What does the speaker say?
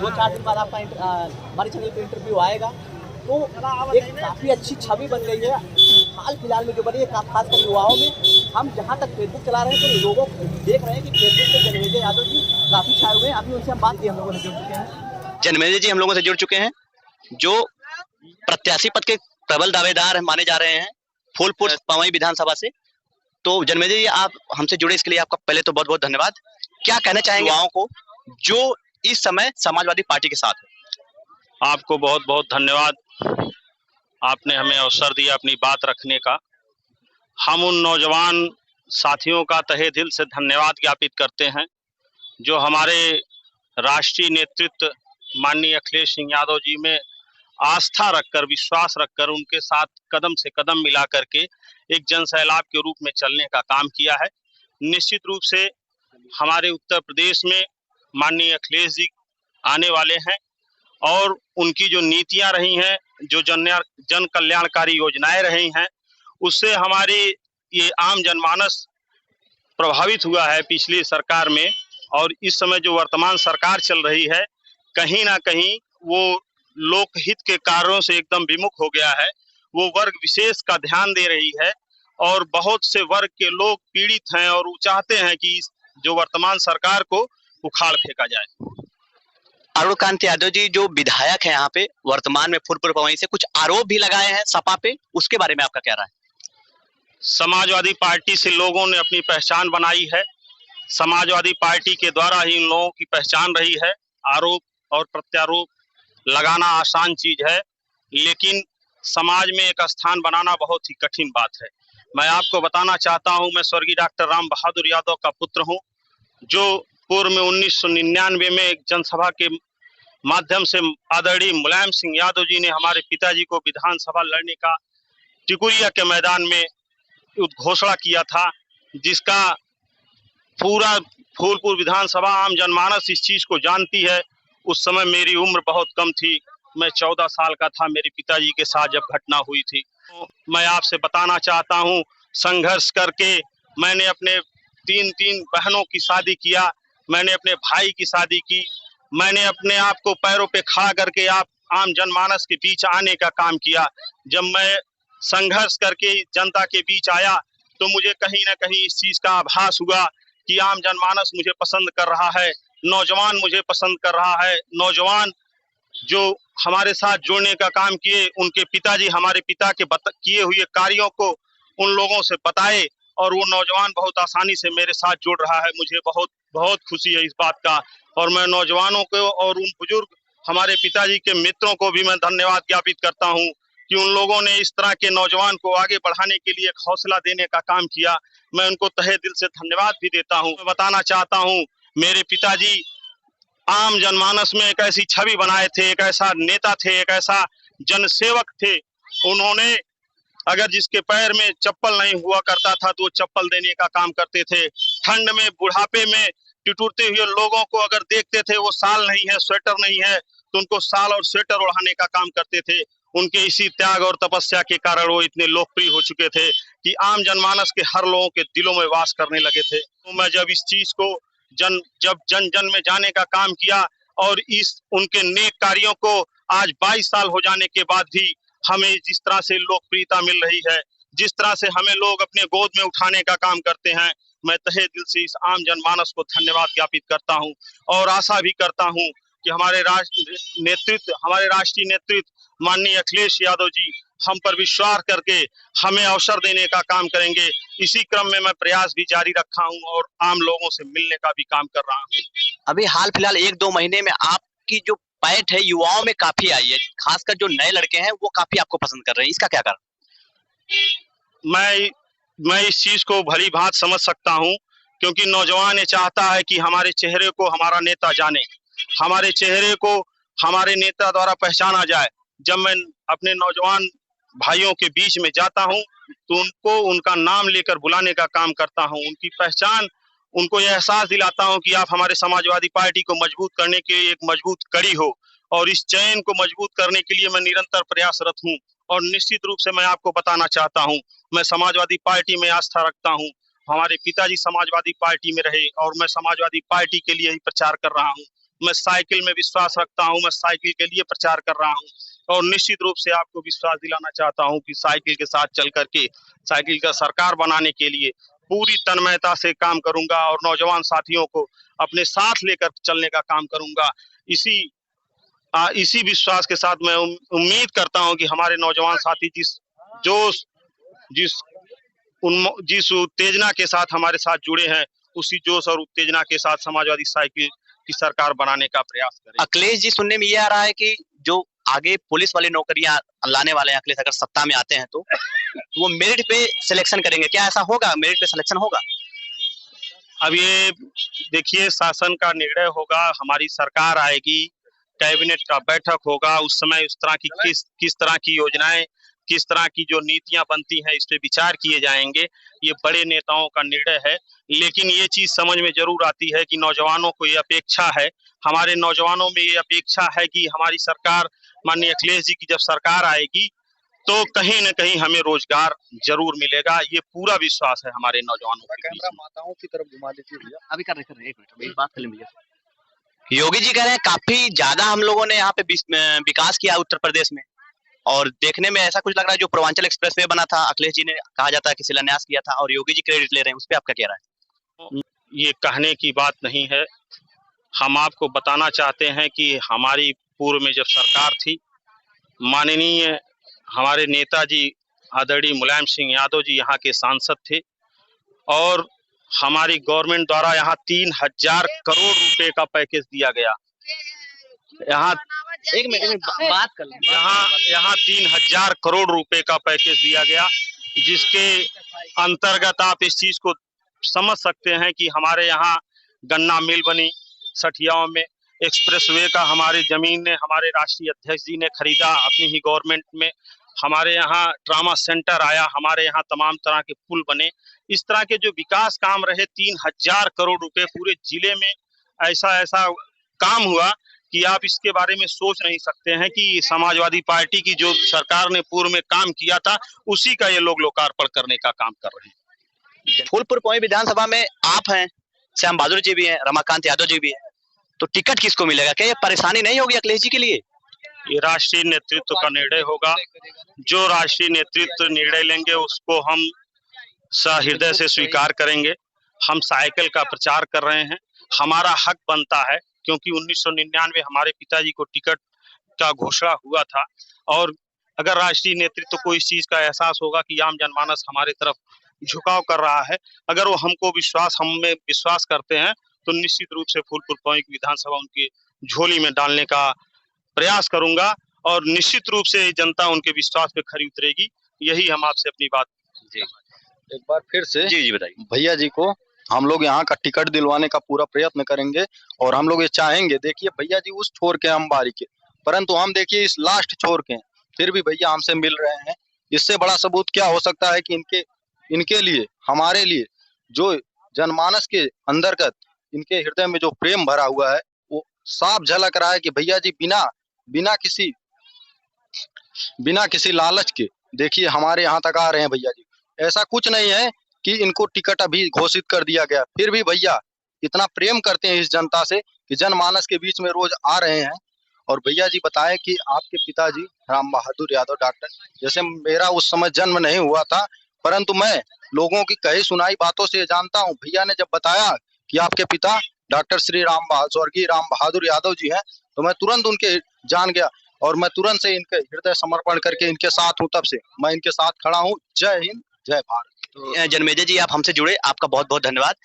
2-4 दिन बाद आपका हमारे चैनल पे इंटरव्यू आएगा। तो एक काफ़ी अच्छी छवि बन गई है हाल फिलहाल में जो बनी है, खासकर युवाओं में। हम जहाँ तक फेसबुक चला रहे हैं तो लोगों देख रहे हैं कि फेसबुक पे जन्मेजय यादव जी काफ़ी छाए हुए हैं। अभी उनसे हम बात की, हम लोगों से जुड़ चुके हैं। जन्मेजय जी हम लोगों से जुड़ चुके हैं, जो प्रत्याशी पद के प्रबल दावेदार माने जा रहे हैं फूलपुर पवई विधानसभा से। तो जन्मेजय जी, आप हमसे जुड़े इसके लिए आपका पहले तो बहुत बहुत धन्यवाद। क्या कहना चाहेंगे युवाओं को जो इस समय समाजवादी पार्टी के साथ है? आपको बहुत बहुत धन्यवाद, आपने हमें अवसर दिया अपनी बात रखने का। हम उन नौजवान साथियों का तहे दिल से धन्यवाद ज्ञापित करते हैं जो हमारे राष्ट्रीय नेतृत्व माननीय अखिलेश सिंह यादव जी में आस्था रखकर, विश्वास रखकर उनके साथ कदम से कदम मिला करके एक जन सैलाब के रूप में चलने का काम किया है। निश्चित रूप से हमारे उत्तर प्रदेश में माननीय अखिलेश जी आने वाले हैं और उनकी जो नीतियां रही हैं, जो जन कल्याणकारी योजनाएं रही हैं, उससे हमारी ये आम जनमानस प्रभावित हुआ है पिछली सरकार में। और इस समय जो वर्तमान सरकार चल रही है, कहीं ना कहीं वो लोकहित के कार्यों से एकदम विमुख हो गया है। वो वर्ग विशेष का ध्यान दे रही है और बहुत से वर्ग के लोग पीड़ित हैं और वो चाहते हैं कि इस जो वर्तमान सरकार को उखाड़ फेंका जाए। अरुण कांत यादव जी जो विधायक हैं यहाँ पे वर्तमान में फूलपुर पवई से, कुछ आरोप भी लगाए हैं सपा पे, उसके बारे में आपका क्या राय है? समाजवादी पार्टी से लोगों ने अपनी पहचान बनाई है। समाजवादी पार्टी के द्वारा ही इन लोगों की पहचान रही है। आरोप और प्रत्यारोप लगाना आसान चीज है, लेकिन समाज में एक स्थान बनाना बहुत ही कठिन बात है। मैं आपको बताना चाहता हूं, मैं स्वर्गीय डॉक्टर राम बहादुर यादव का पुत्र हूं, जो पूर्व में 1999 में एक जनसभा के माध्यम से आदरणीय मुलायम सिंह यादव जी ने हमारे पिताजी को विधानसभा लड़ने का टिकुरिया के मैदान में घोषणा किया था, जिसका पूरा फूलपुर विधानसभा आम जनमानस इस चीज को जानती है। उस समय मेरी उम्र बहुत कम थी, मैं 14 साल का था मेरे पिताजी के साथ जब घटना हुई थी। तो मैं आपसे बताना चाहता हूं, संघर्ष करके मैंने अपने तीन बहनों की शादी किया, मैंने अपने भाई की शादी की, मैंने अपने आप को पैरों पे खड़ा करके आप आम जनमानस के बीच आने का काम किया। जब मैं संघर्ष करके जनता के बीच आया तो मुझे कहीं ना कहीं इस चीज का आभास हुआ कि आम जनमानस मुझे पसंद कर रहा है, नौजवान मुझे पसंद कर रहा है। नौजवान जो हमारे साथ जुड़ने का काम किए, उनके पिताजी हमारे पिता के किए हुए कार्यों को उन लोगों से बताए और वो नौजवान बहुत आसानी से मेरे साथ जुड़ रहा है। मुझे बहुत बहुत खुशी है इस बात का। और मैं नौजवानों को और उन बुजुर्ग हमारे पिताजी के मित्रों को भी मैं धन्यवाद ज्ञापित करता हूँ कि उन लोगों ने इस तरह के नौजवान को आगे बढ़ाने के लिए एक हौसला देने का काम किया। मैं उनको तहे दिल से धन्यवाद भी देता हूँ। मैं बताना चाहता हूँ, मेरे पिताजी आम जनमानस में एक ऐसी छवि बनाए थे, एक ऐसा नेता थे, एक ऐसा जनसेवक थे। उन्होंने अगर जिसके पैर में चप्पल नहीं हुआ करता था तो वो चप्पल देने का काम करते थे। ठंड में, बुढ़ापे में टिटूरते हुए लोगों को अगर देखते थे वो साल नहीं है, स्वेटर नहीं है, तो उनको साल और स्वेटर ओढ़ाने का काम करते थे। उनके इसी त्याग और तपस्या के कारण वो इतने लोकप्रिय हो चुके थे कि आम जनमानस के हर लोगों के दिलों में वास करने लगे थे। तो मैं जब इस चीज को जन जन में जाने का काम किया और इस उनके नेक कार्यों को आज 22 साल हो जाने के बाद भी हमें जिस तरह से लोकप्रियता मिल रही है, जिस तरह से हमें लोग अपने गोद में उठाने का काम करते हैं, मैं तहे दिल से इस आम जनमानस को धन्यवाद ज्ञापित करता हूं और आशा भी करता हूं कि हमारे राष्ट्रीय नेतृत्व माननीय अखिलेश यादव जी हम पर विश्वास करके हमें अवसर देने का काम करेंगे। इसी क्रम में मैं प्रयास भी जारी रखा हूं और आम लोगों से मिलने का भी काम कर रहा हूं। अभी हाल फिलहाल 1-2 महीने में आपकी जो पैठ है युवाओं में काफी आई है, खासकर जो नए लड़के हैं वो काफी आपको पसंद कर रहे हैं, इसका क्या कारण? मैं इस चीज को भली भांत समझ सकता हूं, क्योंकि नौजवान ये चाहता है कि हमारे चेहरे को हमारा नेता जाने, हमारे चेहरे को हमारे नेता द्वारा पहचाना जाए। जब मैं अपने नौजवान भाइयों के बीच में जाता हूं तो उनको उनका नाम लेकर बुलाने का काम करता हूं, उनकी पहचान, उनको यह एहसास दिलाता हूं कि आप हमारे समाजवादी पार्टी को मजबूत करने के लिए एक मजबूत कड़ी हो। और इस चयन को मजबूत करने के लिए मैं निरंतर प्रयासरत हूं। और निश्चित रूप से मैं आपको बताना चाहता हूं, मैं समाजवादी पार्टी में आस्था रखता हूं। हमारे पिताजी समाजवादी पार्टी में रहे और मैं समाजवादी पार्टी के लिए ही प्रचार कर रहा हूं। मैं साइकिल में विश्वास रखता हूं, मैं साइकिल के लिए प्रचार कर रहा हूं और निश्चित रूप से आपको विश्वास दिलाना चाहता हूं कि साइकिल के साथ चल करके साइकिल का सरकार बनाने के लिए पूरी तन्मयता से काम करूंगा और नौजवान साथियों को अपने साथ लेकर चलने का काम करूंगा। इसी विश्वास के साथ मैं उम्मीद करता हूं कि हमारे नौजवान साथी जिस उत्तेजना के साथ हमारे साथ जुड़े हैं, उसी जोश और उत्तेजना के साथ समाजवादी साइकिल की सरकार बनाने का प्रयास करें। अखिलेश जी, सुनने में ये आ रहा है कि जो आगे पुलिस वाली नौकरियां लाने वाले हैं अखिलेश, अगर सत्ता में आते हैं तो वो मेरिट पे सिलेक्शन करेंगे। क्या ऐसा होगा? मेरिट पे सिलेक्शन होगा? अब ये देखिए, शासन का निर्णय होगा, हमारी सरकार आएगी, कैबिनेट का बैठक होगा, उस समय उस तरह की किस तरह की योजनाएं, किस तरह की जो नीतियां बनती हैं, इस पे विचार किए जाएंगे। ये बड़े नेताओं का निर्णय है, लेकिन ये चीज समझ में जरूर आती है कि नौजवानों को ये अपेक्षा है, हमारे नौजवानों में ये अपेक्षा है कि हमारी सरकार, माननीय अखिलेश जी की जब सरकार आएगी तो कहीं न कहीं हमें रोजगार जरूर मिलेगा। ये पूरा विश्वास है हमारे नौजवानों के बीच। माताओं की तरफ घुमा दीजिए भैया। अभी कर रहे, एक मिनट, एक बात कर लें भैया। योगी जी कह रहे हैं काफी ज्यादा हम लोगों ने यहाँ पे विकास किया उत्तर प्रदेश में, और देखने में ऐसा कुछ लग रहा है जो पूर्वांचल एक्सप्रेसवे बना था, अखिलेश जी ने कहा जाता है कि शिलान्यास किया था, और योगी जी क्रेडिट ले रहे हैं। उस पर आपका क्या राय है? ये कहने की बात नहीं है, हम आपको बताना चाहते हैं कि हमारी पूर्व में जब सरकार थी, माननीय हमारे नेताजी आदरणीय मुलायम सिंह यादव जी यहाँ के सांसद थे और हमारी गवर्नमेंट द्वारा यहाँ 3000 करोड़ रुपए का पैकेज दिया गया। यहाँ एक मिनट बात कर लें। यहाँ 3000 करोड़ रुपए का पैकेज दिया गया, जिसके अंतर्गत आप इस चीज को समझ सकते हैं कि हमारे यहाँ गन्ना मिल बनी सठियाओं में, एक्सप्रेसवे का हमारी जमीन ने हमारे राष्ट्रीय अध्यक्ष जी ने खरीदा अपनी ही गवर्नमेंट में, हमारे यहाँ ट्रामा सेंटर आया, हमारे यहाँ तमाम तरह के पुल बने। इस तरह के जो विकास काम रहे, 3000 करोड़ रुपए पूरे जिले में ऐसा काम हुआ कि आप इसके बारे में सोच नहीं सकते हैं कि समाजवादी पार्टी की जो सरकार ने पूर्व में काम किया था, उसी का ये लोग लोकार्पण करने का काम कर रहे हैं। फूलपुर पौई विधानसभा में आप हैं, श्याम बहादुर जी भी हैं, रमाकांत यादव जी भी हैं, तो टिकट किसको मिलेगा? क्या ये परेशानी नहीं होगी अखिलेश जी के लिए? ये राष्ट्रीय नेतृत्व का निर्णय होगा, जो राष्ट्रीय नेतृत्व निर्णय लेंगे उसको हम सहृदय से स्वीकार करेंगे। हम साइकिल का प्रचार कर रहे हैं, हमारा हक बनता है, क्योंकि 1999 हमारे पिताजी को टिकट का घोषणा हुआ था, और अगर राष्ट्रीय नेतृत्व को इस चीज का एहसास होगा कि आम जनमानस हमारे तरफ झुकाव कर रहा है, अगर वो हमें विश्वास करते हैं, तो निश्चित रूप से फूलपुर पौई की विधानसभा उनकी झोली में डालने का प्रयास करूंगा, और निश्चित रूप से जनता उनके विश्वास पे खरी उतरेगी। यही हम आपसे अपनी बात। जी एक बार फिर से जी बताइए। भैया जी को हम लोग यहाँ का टिकट दिलवाने का पूरा प्रयत्न करेंगे, और हम लोग ये चाहेंगे, देखिए भैया जी उस छोर के हम बारी के, परंतु हम देखिए इस लास्ट छोर के हैं, फिर भी भैया हमसे मिल रहे हैं। इससे बड़ा सबूत क्या हो सकता है कि इनके लिए, हमारे लिए, जो जनमानस के अंतर्गत इनके हृदय में जो प्रेम भरा हुआ है, वो साफ झलक रहा है कि भैया जी बिना किसी लालच के देखिए हमारे यहाँ तक आ रहे हैं। भैया जी ऐसा कुछ नहीं है कि इनको टिकट अभी घोषित कर दिया गया, फिर भी भैया इतना प्रेम करते हैं इस जनता से कि जनमानस के बीच में रोज आ रहे हैं। और भैया जी बताए कि आपके पिताजी राम बहादुर यादव डॉक्टर, जैसे मेरा उस समय जन्म नहीं हुआ था, परंतु मैं लोगों की कही सुनाई बातों से जानता हूँ। भैया ने जब बताया कि आपके पिता डॉक्टर स्वर्गीय राम बहादुर यादव जी हैं, तो मैं तुरंत उनके जान गया, और मैं तुरंत से इनके हृदय समर्पण करके इनके साथ हूँ, तब से मैं इनके साथ खड़ा हूँ। जय हिंद, जय भारत। जन्मेजय जी, आप हमसे जुड़े, आपका बहुत बहुत धन्यवाद।